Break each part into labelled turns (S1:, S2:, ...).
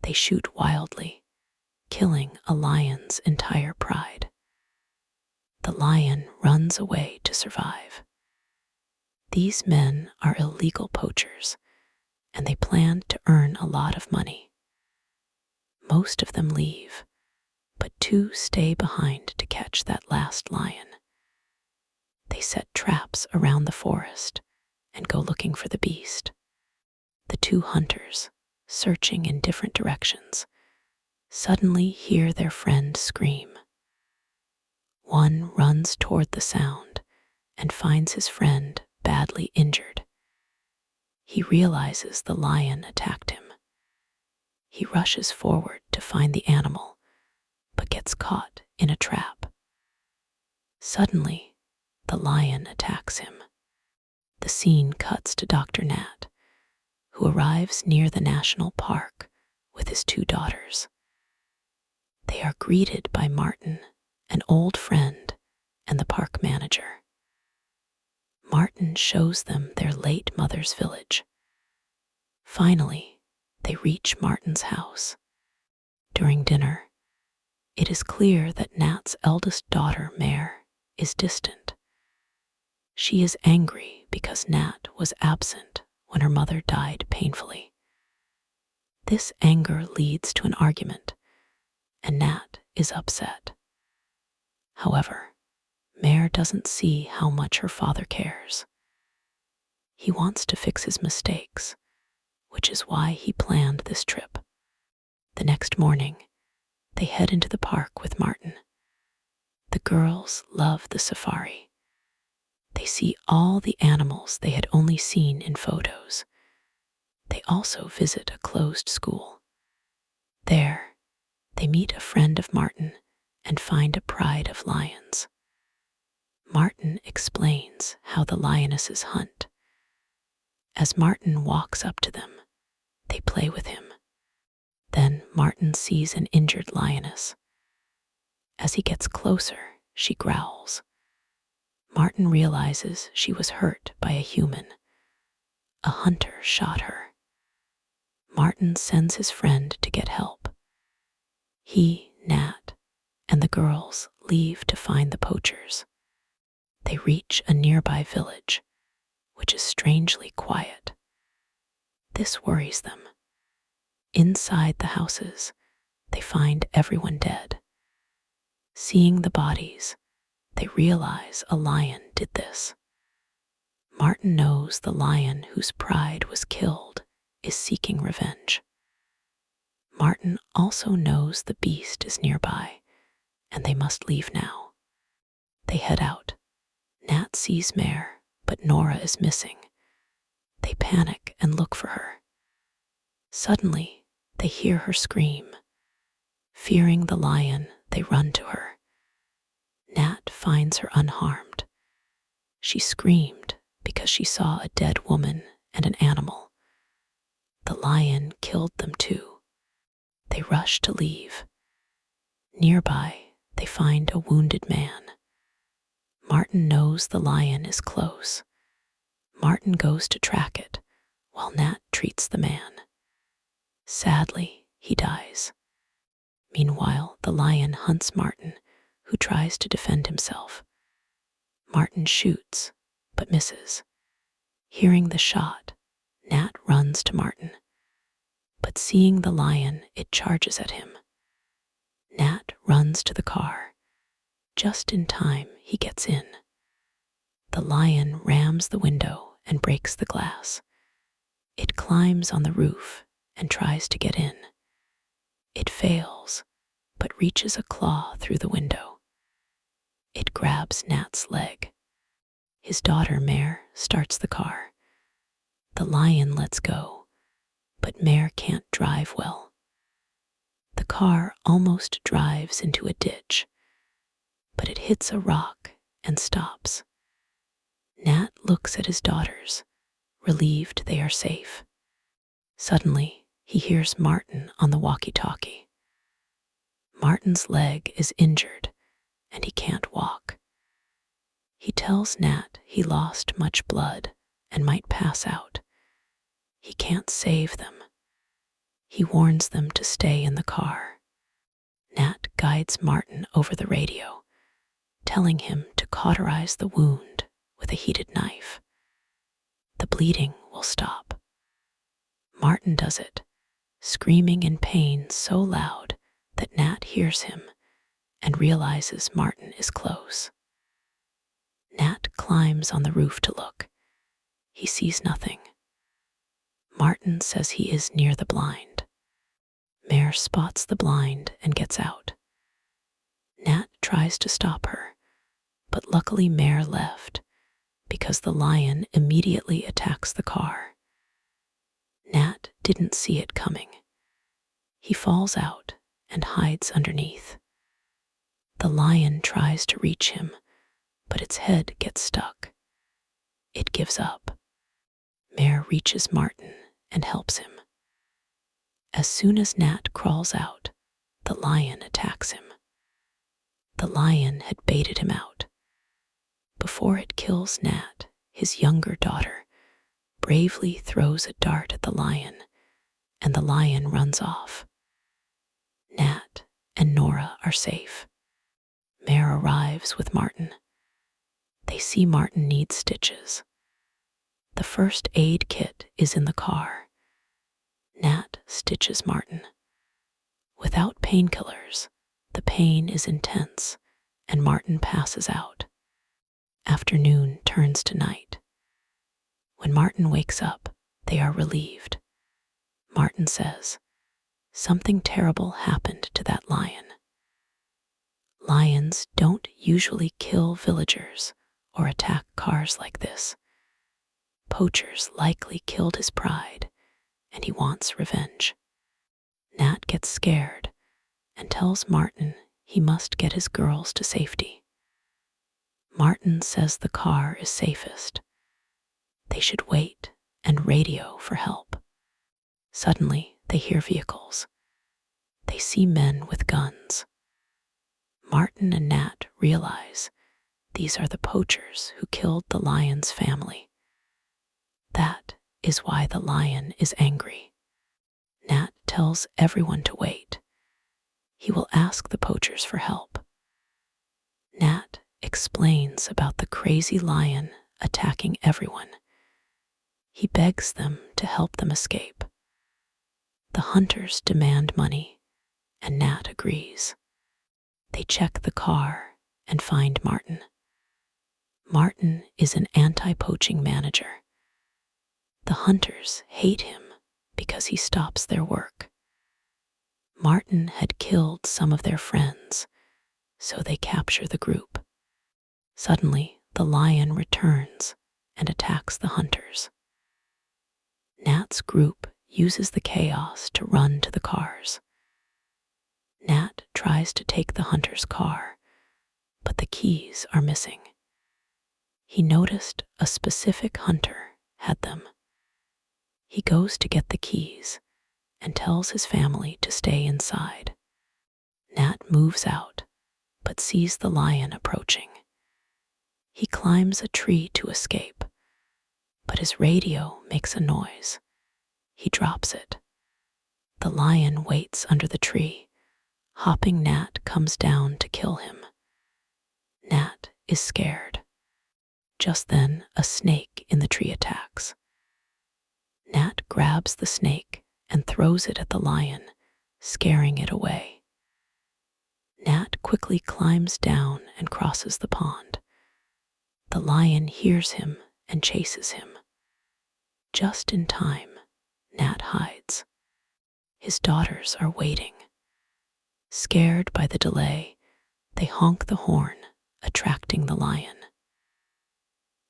S1: they shoot wildly, killing a lion's entire pride. The lion runs away to survive. These men are illegal poachers, and they plan to earn a lot of money. Most of them leave, but two stay behind to catch that last lion. They set traps around the forest and go looking for the beast. The two hunters, searching in different directions, suddenly hear their friend scream. One runs toward the sound and finds his friend badly injured. He realizes the lion attacked him. He rushes forward to find the animal, but gets caught in a trap. Suddenly, the lion attacks him. The scene cuts to Dr. Nat, who arrives near the national park with his two daughters. They are greeted by Martin, an old friend, and the park manager. Martin shows them their late mother's village. Finally, they reach Martin's house. During dinner, it is clear that Nat's eldest daughter, Mare, is distant. She is angry because Nat was absent when her mother died painfully. This anger leads to an argument, and Nat is upset. However, Mare doesn't see how much her father cares. He wants to fix his mistakes, which is why he planned this trip. The next morning, they head into the park with Martin. The girls love the safari. They see all the animals they had only seen in photos. They also visit a closed school. There, they meet a friend of Martin and find a pride of lions. Martin explains how the lionesses hunt. As Martin walks up to them, they play with him. Then Martin sees an injured lioness. As he gets closer, she growls. Martin realizes she was hurt by a human. A hunter shot her. Martin sends his friend to get help. He, Nat, and the girls leave to find the poachers. They reach a nearby village, which is strangely quiet. This worries them. Inside the houses, they find everyone dead. Seeing the bodies, they realize a lion did this. Martin knows the lion whose pride was killed is seeking revenge. Martin also knows the beast is nearby, and they must leave now. They head out. Nat sees Mare, but Nora is missing. They panic and look for her. Suddenly, they hear her scream. Fearing the lion, they run to her. Nat finds her unharmed. She screamed because she saw a dead woman and an animal. The lion killed them too. They rush to leave. Nearby, they find a wounded man. Martin knows the lion is close. Martin goes to track it, while Nat treats the man. Sadly, he dies. Meanwhile, the lion hunts Martin, who tries to defend himself. Martin shoots, but misses. Hearing the shot, Nat runs to Martin. But seeing the lion, it charges at him. Nat runs to the car. Just in time, he gets in. The lion rams the window and breaks the glass. It climbs on the roof and tries to get in. It fails, but reaches a claw through the window. It grabs Nat's leg. His daughter, Mare, starts the car. The lion lets go, but Mare can't drive well. The car almost drives into a ditch, but it hits a rock and stops. Nat looks at his daughters, relieved they are safe. Suddenly, he hears Martin on the walkie-talkie. Martin's leg is injured, and he can't walk. He tells Nat he lost much blood and might pass out. He can't save them. He warns them to stay in the car. Nat guides Martin over the radio, telling him to cauterize the wound with a heated knife. The bleeding will stop. Martin does it, screaming in pain so loud that Nat hears him and realizes Martin is close. Nat climbs on the roof to look. He sees nothing. Martin says he is near the blind. Mare spots the blind and gets out. Nat tries to stop her, but luckily Mare left because the lion immediately attacks the car. Nat didn't see it coming. He falls out and hides underneath. The lion tries to reach him, but its head gets stuck. It gives up. Mare reaches Martin and helps him. As soon as Nat crawls out, the lion attacks him. The lion had baited him out. Before it kills Nat, his younger daughter bravely throws a dart at the lion, and the lion runs off. Nat and Nora are safe. Mare arrives with Martin. They see Martin needs stitches. The first aid kit is in the car. Nat stitches Martin. Without painkillers, the pain is intense, and Martin passes out. Afternoon turns to night. When Martin wakes up, they are relieved. Martin says, "Something terrible happened to that lion." Lions don't usually kill villagers or attack cars like this. Poachers likely killed his pride, and he wants revenge. Nat gets scared and tells Martin he must get his girls to safety. Martin says the car is safest. They should wait and radio for help. Suddenly, they hear vehicles. They see men with guns. Martin and Nat realize these are the poachers who killed the lion's family. That is why the lion is angry. Nat tells everyone to wait. He will ask the poachers for help. Nat explains about the crazy lion attacking everyone. He begs them to help them escape. The hunters demand money, and Nat agrees. They check the car and find Martin. Martin is an anti-poaching manager. The hunters hate him because he stops their work. Martin had killed some of their friends, so they capture the group. Suddenly, the lion returns and attacks the hunters. Nat's group uses the chaos to run to the cars. Nat tries to take the hunter's car, but the keys are missing. He noticed a specific hunter had them. He goes to get the keys and tells his family to stay inside. Nat moves out, but sees the lion approaching. He climbs a tree to escape, but his radio makes a noise. He drops it. The lion waits under the tree. Hopping Nat comes down to kill him. Nat is scared. Just then, a snake in the tree attacks. Nat grabs the snake and throws it at the lion, scaring it away. Nat quickly climbs down and crosses the pond. The lion hears him and chases him. Just in time, Nat hides. His daughters are waiting. Scared by the delay, they honk the horn, attracting the lion.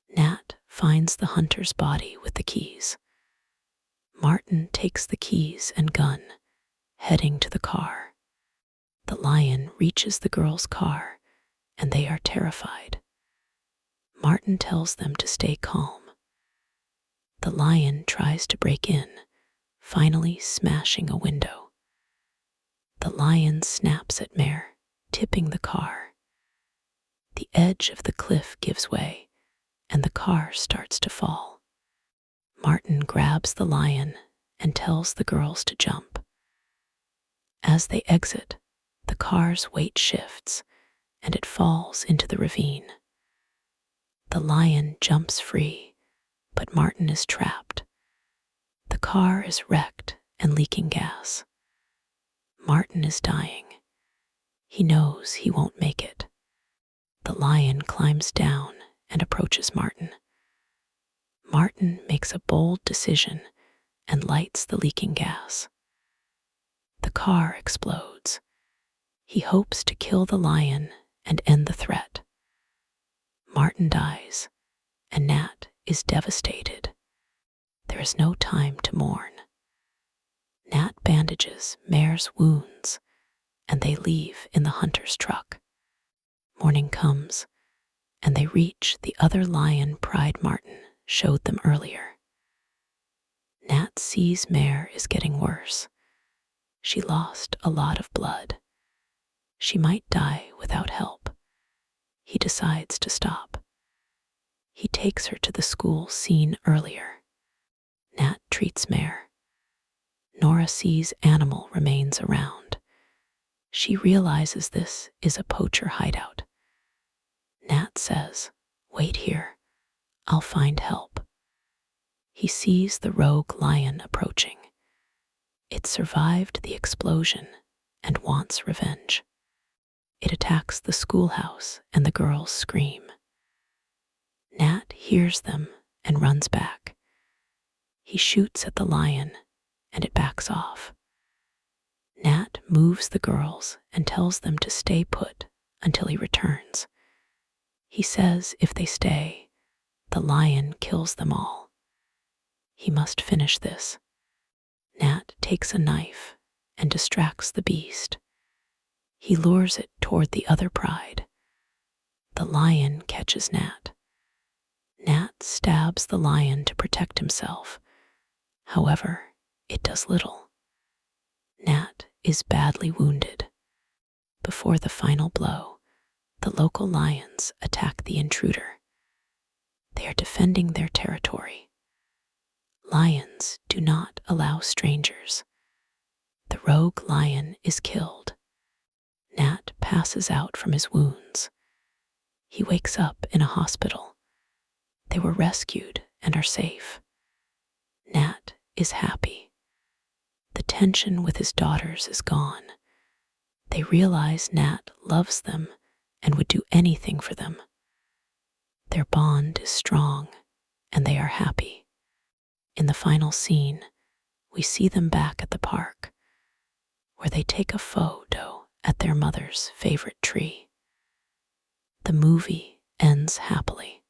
S1: Nat finds the hunter's body with the keys. Martin takes the keys and gun, heading to the car. The lion reaches the girls' car, and they are terrified. Martin tells them to stay calm. The lion tries to break in, finally smashing a window. The lion snaps at Mare, tipping the car. The edge of the cliff gives way, and the car starts to fall. Martin grabs the lion and tells the girls to jump. As they exit, the car's weight shifts and it falls into the ravine. The lion jumps free, but Martin is trapped. The car is wrecked and leaking gas. Martin is dying. He knows he won't make it. The lion climbs down and approaches Martin. Martin makes a bold decision and lights the leaking gas. The car explodes. He hopes to kill the lion and end the threat. Martin dies, and Nat is devastated. There is no time to mourn. Nat bandages Mare's wounds, and they leave in the hunter's truck. Morning comes, and they reach the other lion Pride Martin showed them earlier. Nat sees Mare is getting worse. She lost a lot of blood. She might die without help. He decides to stop. He takes her to the school seen earlier. Nat treats Mare. Nora sees animal remains around. She realizes this is a poacher hideout. Nat says, "Wait here. I'll find help." He sees the rogue lion approaching. It survived the explosion and wants revenge. It attacks the schoolhouse and the girls scream. Nat hears them and runs back. He shoots at the lion and it backs off. Nat moves the girls and tells them to stay put until he returns. He says if they stay, the lion kills them all. He must finish this. Nat takes a knife and distracts the beast. He lures it toward the other pride. The lion catches Nat. Nat stabs the lion to protect himself. However, it does little. Nat is badly wounded. Before the final blow, the local lions attack the intruder. They are defending their territory. Lions do not allow strangers. The rogue lion is killed. Nat passes out from his wounds. He wakes up in a hospital. They were rescued and are safe. Nat is happy. The tension with his daughters is gone. They realize Nat loves them and would do anything for them. Their bond is strong and they are happy. In the final scene, we see them back at the park, where they take a photo at their mother's favorite tree. The movie ends happily.